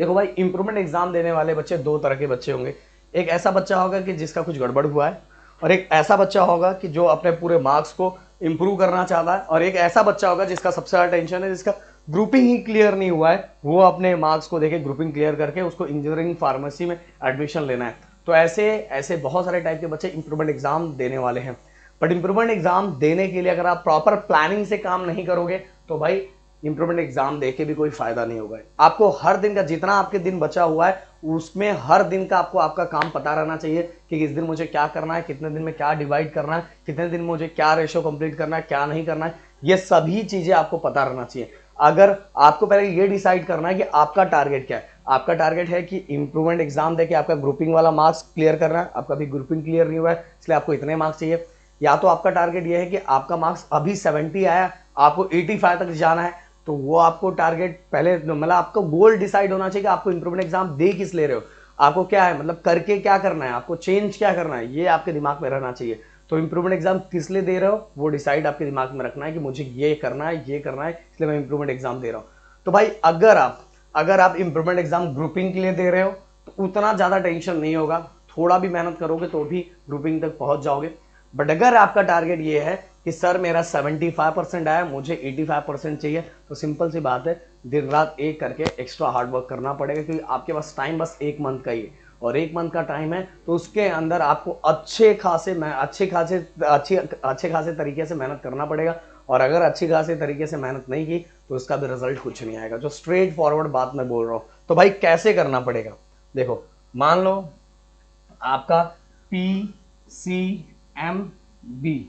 देखो भाई, improvement exam देने वाले बच्चे दो तरह के बच्चे होंगे। एक ऐसा बच्चा होगा कि जिसका कुछ गड़बड़ हुआ है, और एक ऐसा बच्चा होगा कि जो अपने पूरे मार्क्स को इंप्रूव करना चाहता है, और एक ऐसा बच्चा होगा जिसका सबसे ज्यादा टेंशन है, जिसका ग्रुपिंग ही क्लियर नहीं हुआ है, वो अपने मार्क्स को देखे ग्रुपिंग क्लियर करके उसको इंजीनियरिंग फार्मेसी में एडमिशन लेना है। तो ऐसे ऐसे बहुत सारे टाइप के बच्चे इंप्रूवमेंट एग्जाम देने वाले हैं। बट इंप्रूवमेंट एग्जाम देने के लिए अगर आप प्रॉपर प्लानिंग से काम नहीं करोगे तो भाई इंप्रूवमेंट एग्जाम दे के भी कोई फायदा नहीं होगा। आपको हर दिन का जितना आपके दिन बचा हुआ है उसमें हर दिन का आपको आपका काम पता रहना चाहिए कि किस दिन मुझे क्या करना है, कितने दिन में क्या डिवाइड करना है, कितने दिन मुझे क्या रेशो कंप्लीट करना है, क्या नहीं करना है, ये सभी चीजें आपको पता रहना चाहिए। अगर आपको पहले ये डिसाइड करना है कि आपका टारगेट क्या है। आपका टारगेट है कि इंप्रूवमेंट एग्जाम देके आपका ग्रुपिंग वाला मार्क्स क्लियर करना है, आपका भी ग्रुपिंग क्लियर नहीं हुआ है इसलिए आपको इतने मार्क्स चाहिए। या तो आपका टारगेट ये है कि आपका मार्क्स अभी 70 आया, आपको 85 तक जाना है, तो वो आपको टारगेट पहले मतलब आपका गोल डिसाइड होना चाहिए कि आपको इंप्रूवमेंट एग्जाम दे किस ले रहे हो, आपको क्या है, मतलब करके क्या करना है, आपको चेंज क्या करना है, ये आपके दिमाग में रहना चाहिए। तो इंप्रूवमेंट एग्जाम किस लिए दे रहे हो वो डिसाइड आपके दिमाग में रखना है कि मुझे ये करना है, ये करना है, इसलिए मैं इंप्रूवमेंट एग्जाम दे रहा हूं। तो भाई अगर आप इंप्रूवमेंट एग्जाम ग्रुपिंग के लिए दे रहे हो तो उतना ज्यादा टेंशन नहीं होगा, थोड़ा भी मेहनत करोगे तो भी ग्रुपिंग तक पहुंच जाओगे। बट अगर आपका टारगेट ये है कि सर मेरा 75% आया, मुझे 85% चाहिए, तो सिंपल सी बात है, दिन रात एक करके एक्स्ट्रा हार्ड वर्क करना पड़ेगा, क्योंकि आपके पास टाइम बस एक मंथ का ही है, और एक मंथ का टाइम है तो उसके अंदर आपको अच्छे खासे तरीके से मेहनत करना पड़ेगा। और अगर अच्छी खासी तरीके से मेहनत नहीं की तो उसका भी रिजल्ट कुछ नहीं आएगा। जो स्ट्रेट फॉरवर्ड बात मैं बोल रहा हूं, तो भाई कैसे करना पड़ेगा, देखो मान लो आपका PCM B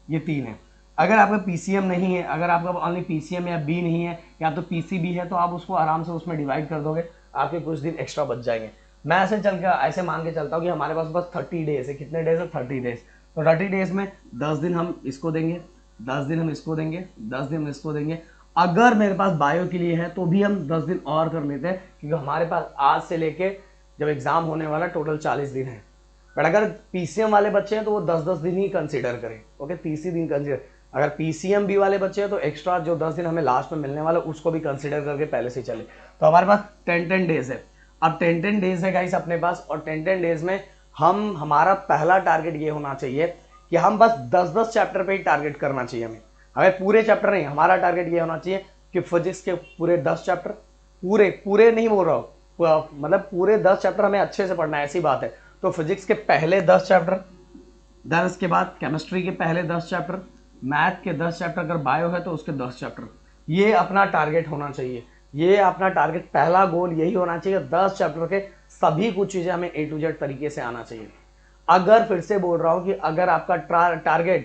ये तीन है। अगर आपका PCM नहीं है, अगर आपका ओनली PCM या B नहीं है, या तो PCB है, तो आप उसको आराम से उसमें डिवाइड कर दोगे, आपके कुछ दिन एक्स्ट्रा बच जाएंगे। मैं ऐसे मान के चलता हूँ कि हमारे पास बस 30 डेज है। कितने डेज है? 30 डेज। तो 30 डेज में 10 दिन हम इसको देंगे, 10 दिन हम इसको देंगे, 10 दिन हम इसको देंगे। अगर मेरे पास बायो के लिए है तो भी हम 10 दिन और कर लेते हैं, क्योंकि हमारे पास आज से लेके जब एग्जाम होने वाला टोटल 40 दिन है। बट अगर पीसीएम वाले बच्चे हैं तो वो 10-10 दिन ही कंसीडर करें, ओके, 30 ही दिन कंसीडर। अगर पीसीएम बी वाले बच्चे हैं तो एक्स्ट्रा जो 10 दिन हमें लास्ट में मिलने वाला उसको भी कंसीडर करके पहले से चले। तो हमारे पास 10 डेज है। अब 10 डेज है गाइस अपने पास, और 10 डेज में हमारा पहला टारगेट ये होना चाहिए कि हम बस 10-10 चैप्टर पे ही टारगेट करना चाहिए। हमें पूरे चैप्टर नहीं, हमारा टारगेट ये होना चाहिए कि फिजिक्स के पूरे 10 चैप्टर, पूरे नहीं बोल रहा हूँ, मतलब पूरे 10 चैप्टर हमें अच्छे से पढ़ना है, ऐसी बात है। तो फिजिक्स के पहले 10 चैप्टर, देन उसके बाद केमिस्ट्री के पहले 10 चैप्टर, मैथ के 10 चैप्टर, अगर बायो है तो उसके 10 चैप्टर। ये अपना टारगेट होना चाहिए, ये अपना टारगेट, पहला गोल यही होना चाहिए। 10 चैप्टर के सभी कुछ चीजें हमें A to Z तरीके से आना चाहिए। अगर फिर से बोल रहा हूं कि अगर आपका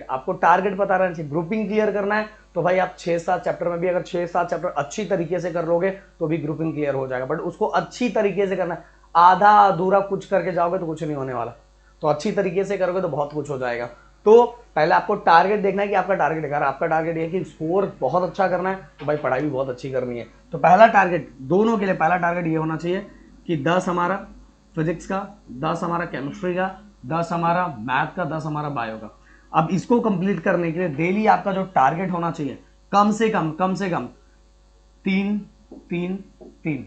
आपको टारगेट पता रहना चाहिए, ग्रुपिंग क्लियर करना है, तो भाई आप 6-7 चैप्टर में भी अगर 6-7 चैप्टर अच्छी तरीके से कर लोगे तो भी ग्रुपिंग क्लियर हो जाएगा। बट उसको अच्छी तरीके से करना है, आधा अधूरा कुछ करके जाओगे तो कुछ नहीं होने वाला। तो अच्छी तरीके से करोगे तो बहुत कुछ हो जाएगा। तो पहले आपको टारगेट देखना है कि आपका टारगेट, अगर आपका टारगेट है कि स्कोर बहुत अच्छा करना है तो भाई पढ़ाई भी बहुत अच्छी करनी है। तो पहला टारगेट दोनों के लिए, पहला टारगेट ये होना चाहिए कि 10 हमारा फिजिक्स का, 10 हमारा केमिस्ट्री का, 10 हमारा मैथ का, 10 हमारा बायो का। अब इसको कंप्लीट करने के लिए डेली आपका जो टारगेट होना चाहिए कम से कम 3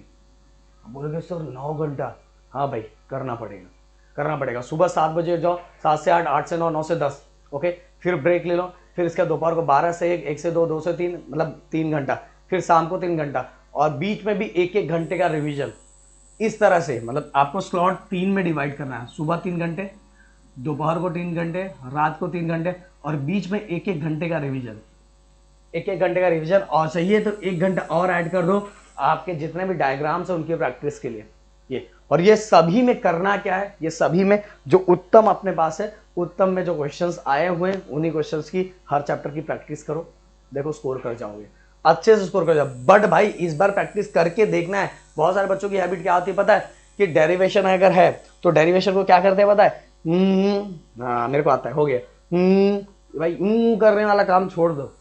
बोलोगे सर 9 घंटा, हाँ भाई करना पड़ेगा। सुबह 7 बजे जाओ, 7 से 8, 8 से 9, 9 से 10, ओके, फिर ब्रेक ले लो, फिर इसके दोपहर को 12 से 1, 1 से 2, 2 से 3, मतलब 3 घंटा, फिर शाम को 3 घंटा, और बीच में भी 1-1 घंटे का रिवीजन। इस तरह से मतलब आपको स्लॉट 3 में डिवाइड करना है, सुबह 3 घंटे, दोपहर को 3 घंटे, रात को 3 घंटे, और बीच में 1-1 घंटे का रिवीजन, 1-1 घंटे का रिवीजन। और चाहिए तो 1 घंटा और ऐड कर दो आपके जितने भी डायग्राम्स है उनकी प्रैक्टिस के लिए। ये और ये सभी में करना क्या है, ये सभी में जो उत्तम अपने पास है, उत्तम में जो क्वेश्चंस आए हुए हैं उन्हीं क्वेश्चंस की हर चैप्टर की प्रैक्टिस करो, देखो स्कोर कर जाओगे, अच्छे से स्कोर कर जाओ। बट भाई इस बार प्रैक्टिस करके देखना है। बहुत सारे बच्चों की हैबिट क्या होती है पता है, कि डेरिवेशन अगर है तो डेरिवेशन को क्या करते हैं पता है, हाँ मेरे को आता है, हो गया, भाई करने वाला काम छोड़ दो।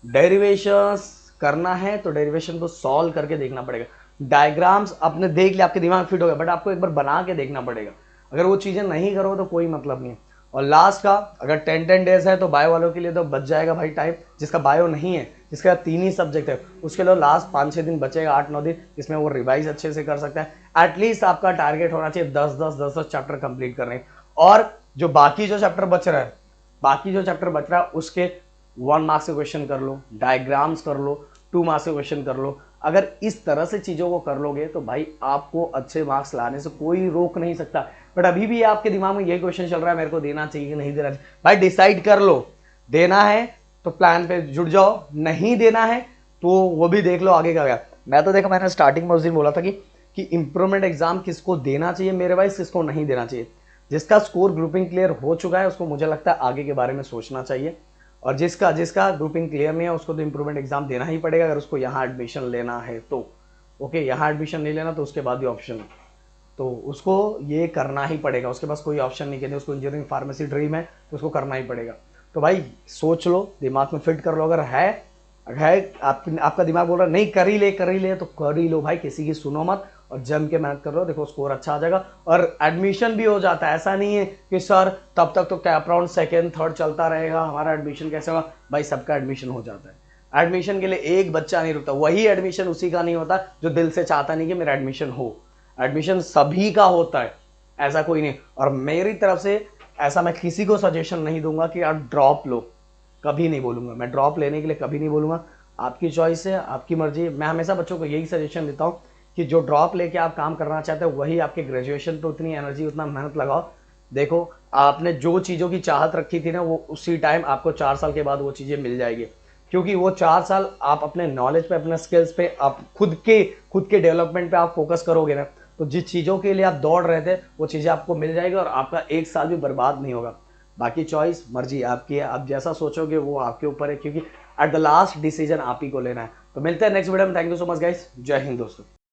डेरिवेशंस करना है तो डेरिवेशन को सॉल्व करके देखना पड़ेगा। डायग्राम्स आपने देख लिया, आपके दिमाग फिट हो गया, बट आपको एक बार बना के देखना पड़ेगा। अगर वो चीजें नहीं करो तो कोई मतलब नहीं है। और लास्ट का, अगर 10 डेज है तो बायो वालों के लिए तो बच जाएगा भाई टाइम, जिसका बायो नहीं है जिसके बाद 3 ही सब्जेक्ट है, उसके लिए लास्ट 5-6 दिन बचेगा, 8-9 दिन, जिसमें वो रिवाइज अच्छे से कर सकता है। एटलीस्ट आपका टारगेट होना चाहिए 10-10 चैप्टर कंप्लीट करने। और जो बाकी जो चैप्टर बच रहा है उसके 1 मार्क्स के क्वेश्चन कर लो, डायग्राम्स कर लो, 2 मार्क्स के क्वेश्चन कर लो। अगर इस तरह से चीज़ों को कर लोगे तो भाई आपको अच्छे मार्क्स लाने से कोई रोक नहीं सकता। बट अभी भी आपके दिमाग में यही क्वेश्चन चल रहा है, मेरे को देना चाहिए कि नहीं देना चाहिए। भाई डिसाइड कर लो, देना है तो प्लान पे जुड़ जाओ, नहीं देना है तो वो भी देख लो आगे का क्या। मैं तो देखा, मैंने स्टार्टिंग में उस दिन बोला था कि इंप्रूवमेंट एग्जाम किसको देना चाहिए मेरे भाई, किसको नहीं देना चाहिए। जिसका स्कोर ग्रुपिंग क्लियर हो चुका है उसको मुझे लगता है आगे के बारे में सोचना चाहिए, और जिसका ग्रुपिंग क्लियर नहीं है उसको तो इंप्रूवमेंट एग्जाम देना ही पड़ेगा अगर उसको यहाँ एडमिशन लेना है तो। ओके, यहाँ एडमिशन नहीं लेना तो उसके बाद ही ऑप्शन, तो उसको ये करना ही पड़ेगा, उसके पास कोई ऑप्शन नहीं। कहते उसको इंजीनियरिंग फार्मेसी ड्रीम है तो उसको करना ही पड़ेगा। तो भाई सोच लो, दिमाग में फिट कर लो, अगर है आपका दिमाग बोल रहा है नहीं कर ही ले तो कर ही लो भाई, किसी की सुनो मत और जम के मेहनत कर लो, देखो स्कोर अच्छा आ जाएगा और एडमिशन भी हो जाता है। ऐसा नहीं है कि सर तब तक तो कैप राउंड 2nd 3rd चलता रहेगा, हमारा एडमिशन कैसे होगा। भाई सबका एडमिशन हो जाता है, एडमिशन के लिए एक बच्चा नहीं रुकता। वही एडमिशन उसी का नहीं होता जो दिल से चाहता नहीं कि मेरा एडमिशन हो। एडमिशन सभी का होता है, ऐसा कोई नहीं। और मेरी तरफ से ऐसा मैं किसी को सजेशन नहीं दूंगा कि आप ड्रॉप लो, कभी नहीं बोलूंगा। मैं ड्रॉप लेने के लिए कभी नहीं बोलूंगा, आपकी चॉइस है, आपकी मर्जी है। मैं हमेशा बच्चों को यही सजेशन देता हूँ कि जो ड्रॉप लेके आप काम करना चाहते हो वही आपके ग्रेजुएशन पे उतनी एनर्जी उतना मेहनत लगाओ। देखो आपने जो चीज़ों की चाहत रखी थी ना वो उसी टाइम आपको 4 साल के बाद वो चीज़ें मिल जाएगी, क्योंकि वो 4 साल आप अपने नॉलेज पे, अपने स्किल्स पे, आप खुद के डेवलपमेंट पे आप फोकस करोगे ना, तो जिस चीज़ों के लिए आप दौड़ रहे थे वो चीज़ें आपको मिल जाएगी और आपका 1 साल भी बर्बाद नहीं होगा। बाकी चॉइस मर्जी आपकी है, आप जैसा सोचोगे वो आपके ऊपर है, क्योंकि एट द लास्ट डिसीजन आप ही को लेना है। तो मिलते हैं नेक्स्ट वीडियो में। Thank you so much guys, जय हिंद दोस्तों।